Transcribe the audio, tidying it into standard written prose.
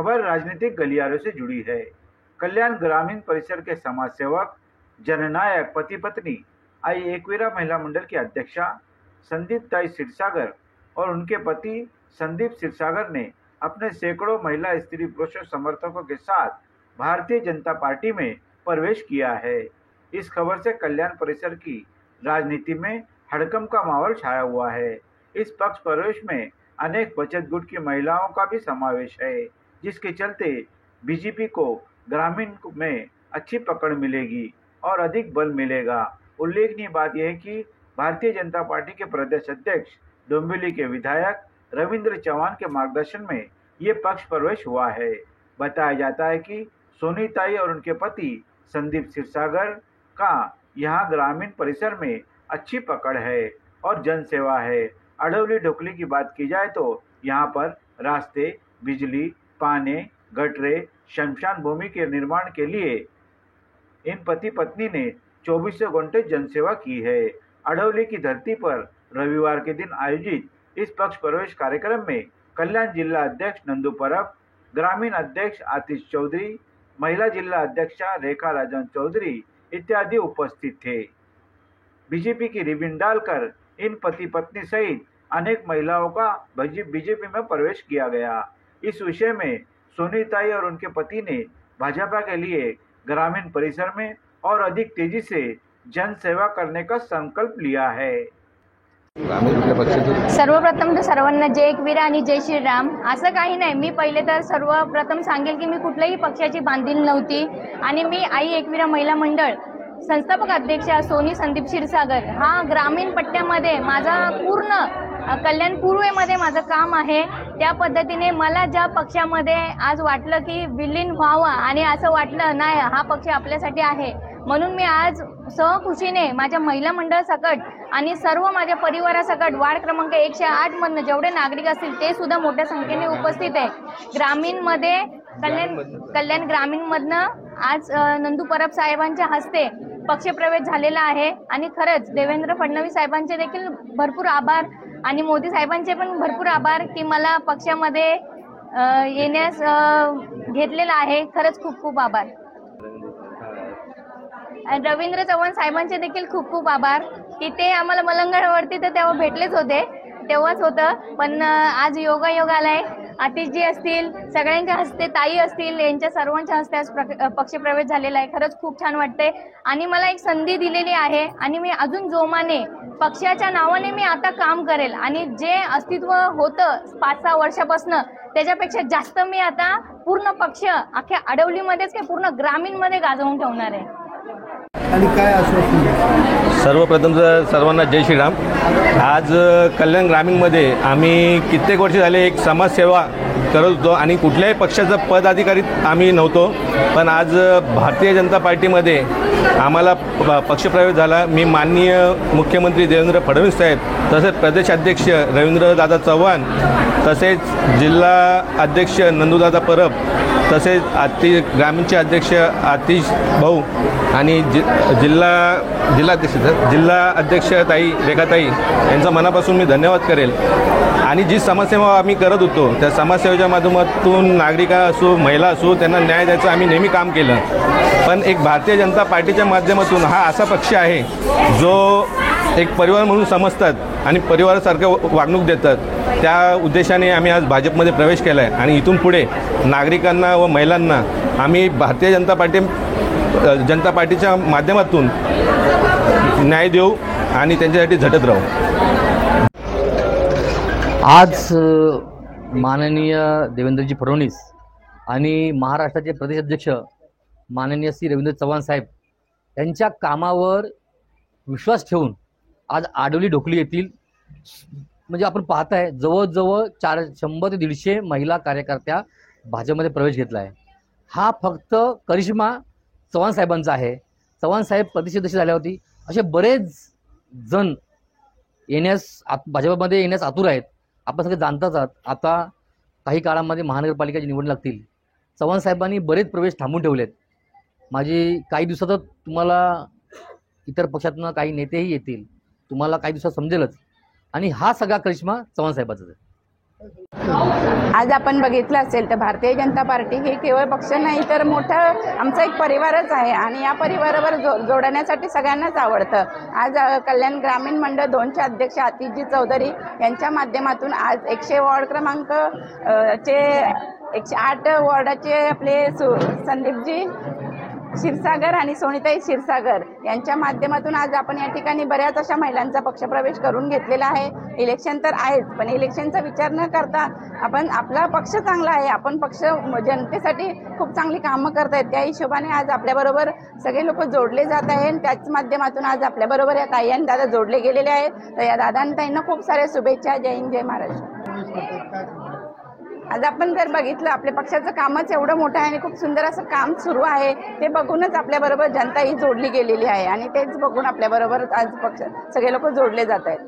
खबर राजनीतिक गलियारों से जुड़ी है। कल्याण ग्रामीण परिसर के समाज सेवक, जननायक पति पत्नी आई एकवीरा महिला मंडल की अध्यक्षा संदीप ताई क्षीरसागर और उनके पति संदीप क्षीरसागर ने अपने सैकड़ों महिला स्त्री पुरुषों समर्थकों के साथ भारतीय जनता पार्टी में प्रवेश किया है। इस खबर से कल्याण परिसर की राजनीति में हड़कंप का माहौल छाया हुआ है। इस पक्ष प्रवेश में अनेक बचत गुट की महिलाओं का भी समावेश है, जिसके चलते बीजेपी को ग्रामीण में अच्छी पकड़ मिलेगी और अधिक बल मिलेगा। उल्लेखनीय बात यह है कि भारतीय जनता पार्टी के प्रदेश अध्यक्ष डोंबिवली के विधायक रविंद्र चौहान के मार्गदर्शन में ये पक्ष प्रवेश हुआ है। बताया जाता है कि सोनीताई और उनके पति संदीप क्षीरसागर का यहाँ ग्रामीण परिसर में अच्छी पकड़ है और जनसेवा है। अडौली ढोकली की बात की जाए तो यहाँ पर रास्ते, बिजली, पानी, गटरे, शमशान भूमि के निर्माण के लिए इन पति पत्नी ने 24 घंटे जनसेवा की है। अडौली की धरती पर रविवार के दिन आयोजित इस पक्ष प्रवेश कार्यक्रम में कल्याण जिला अध्यक्ष नंदू परब, ग्रामीण अध्यक्ष आतिश चौधरी, महिला जिला अध्यक्षा रेखा राजन चौधरी इत्यादि उपस्थित थे। बीजेपी की रिबन डालकर इन पति पत्नी सहित अनेक महिलाओं का बीजेपी में प्रवेश किया गया। इस विषय में सोनीताई और उनके पति ने भाजपा के लिए ग्रामीण परिसर में और अधिक तेजी से जन सेवा करने का संकल्प लिया है। सर्वप्रथम तर सर्वांना जय एकवीरा आणि जय श्रीराम। असं काही नाही, मी पहिले तर सर्वप्रथम सांगेल की मी कुठल्याही पक्षाची बांधील नव्हती आणि मी आई एकवीरा महिला मंडळ संस्थापक अध्यक्षा सोनी संदीप क्षीरसागर हा ग्रामीण पट्ट्यामध्ये माझा पूर्ण कल्याण पूर्वेमध्ये माझं काम आहे। त्या पद्धतीने मला ज्या पक्षामध्ये आज वाटलं की विलीन व्हावं आणि असं वाटलं नाही हा पक्ष आपल्यासाठी आहे, म्हणून मी आज सहखुशीने माझ्या महिला मंडळ सकट आणि सर्व माझ्या परिवारासकट वार्ड क्रमांक 108 मधनं जेवढे नागरिक असतील ते सुद्धा मोठ्या संख्येने उपस्थित आहे। ग्रामीणमध्ये कल्याण ग्रामीण मधनं आज नंदू परब साहेबांच्या हस्ते पक्षप्रवेश झालेला आहे आणि खरंच देवेंद्र फडणवीस साहेबांचे देखील भरपूर आभार आणि मोदी साहेबांचे पण भरपूर आभार की मला पक्षामध्ये येण्यास घेतलेला आहे। खरंच खूप खूप आभार। रवींद्र चव्हाण साहेबांचे देखील खूप खूप आभार की ते आम्हाला मलंगणावरती तर तेव्हा भेटलेच होते, तेव्हाच होतं, पण आज योगायोग आलाय। आतिशजी असतील, सगळ्यांच्या हस्ते, ताई असतील, यांच्या सर्वांच्या हस्ते आज पक्षप्रवेश झालेला आहे। खरंच खूप छान वाटतंय आणि मला एक संधी दिलेली आहे आणि मी अजून जोमाने पक्षाच्या नावाने मी आता काम करेल आणि जे अस्तित्व होतं 5-6 वर्षापासून त्याच्यापेक्षा जास्त मी आता पूर्ण पक्ष अख्ख्या अडवलीमध्येच काय पूर्ण ग्रामीणमध्ये गाजवून ठेवणार आहे। आणि काय आश्वासन? सर्वप्रथम सर्वांना जय श्रीराम। आज कल्याण ग्रामीणमध्ये आम्ही कित्येक वर्ष झाले एक समाजसेवा करत होतो आणि कुठल्याही पक्षाचं पदाधिकारी आम्ही नव्हतो, पण आज भारतीय जनता पार्टीमध्ये आम्हाला पक्षप्रवेश झाला। मी माननीय मुख्यमंत्री देवेंद्र फडणवीस साहेब, तसेच प्रदेशाध्यक्ष रवींद्रदादा चव्हाण, तसेच जिल्हा अध्यक्ष नंदूदादा परब, तसेच ग्रामीणचे अध्यक्ष आतिश भाऊ आणि जिल्हा अध्यक्ष ताई रेखाताई यांचा मनापासून मी धन्यवाद करेल। आणि जी समाजसेवा आम्ही करत होतो त्या समाजसेवेच्या माध्यमातून नागरिक असो, महिला असो, त्यांना न्याय द्यायचं आम्ही नेहमी काम केलं। पण एक भारतीय जनता पार्टीच्या माध्यमातून हा असा पक्ष आहे जो एक परिवार म्हणून समजतात आणि परिवारासारखं वागणूक देतात। त्या उद्देशाने आम्ही आज भाजपमध्ये प्रवेश केला आहे आणि इथून पुढे नागरिकांना व महिलांना आम्ही भारतीय जनता पार्टीच्या माध्यमातून न्याय देऊ आणि त्यांच्यासाठी झटत राहू। आज माननीय देवेंद्रजी फडणवीस आणि महाराष्ट्राचे प्रदेश अध्यक्ष माननीय श्री रवींद्र चव्हाण साहेब यांच्या कामावर विश्वास ठेवून आज आडवली ढोकली येथील म्हणजे आपण पाहताय जवळजवळ 100 ते 150 महिला कार्यकर्त्या भाजपमध्ये प्रवेश घेतला आहे। हा फक्त करिश्मा चव्हाण साहेबांचा आहे। चव्हाण साहेब प्रदेशाध्यक्ष झाल्या होती, असे बरेच जण भाजपमध्ये येण्यास आतुर आहेत। आपण सगळे जाणताच आहात, आता काही काळामध्ये महानगरपालिकेची निवडणूक लागतील। चव्हाण साहेबांनी बरेच प्रवेश थांबून ठेवलेत। माझी काही दिवसातच तुम्हाला इतर पक्षातून काही नेतेही येतील, तुम्हाला काही दिवसात समजेलच। आणि हा सगळा करिश्मा चव्हाण साहेबांचा आहे। आज आपण बघितलं असेल तर भारतीय जनता पार्टी हे केवळ पक्ष नाही तर मोठं आमचा एक परिवारच आहे आणि या परिवारावर जोडण्यासाठी सगळ्यांनाच आवडतं. आज कल्याण ग्रामीण मंडळ 2चे अध्यक्ष आतिशजी चौधरी यांच्या माध्यमातून आज 100 वॉर्ड क्रमांक चे 108 वॉर्डाचे आपले संदीपजी क्षीरसागर आणि सोनीताई क्षीरसागर यांच्या माध्यमातून आज आपण या ठिकाणी बऱ्याच अशा महिलांचा पक्षप्रवेश करून घेतलेला आहे. इलेक्शन तर आहेच, पण इलेक्शनचा विचार न करता आपण आपला पक्ष चांगला आहे, आपण पक्ष जनतेसाठी खूप चांगली कामं करतायत, त्या हिशोबाने आज आपल्याबरोबर सगळे लोक जोडले जात आहेत. त्याच माध्यमातून आज आपल्याबरोबर या ताई आणि दादा जोडले गेलेले आहेत. तर या दादा आणि ताईंना खूप साऱ्या शुभेच्छा. जय हिंद, जय महाराष्ट्र. आज आपण जर बघितलं आपल्या पक्षाचं कामच एवढं मोठं आहे आणि खूप सुंदर असं काम सुरू आहे, ते बघूनच आपल्याबरोबर जनता ही जोडली गेलेली आहे आणि तेच बघून आपल्याबरोबर आज पक्ष सगळे लोक जोडले जात आहेत.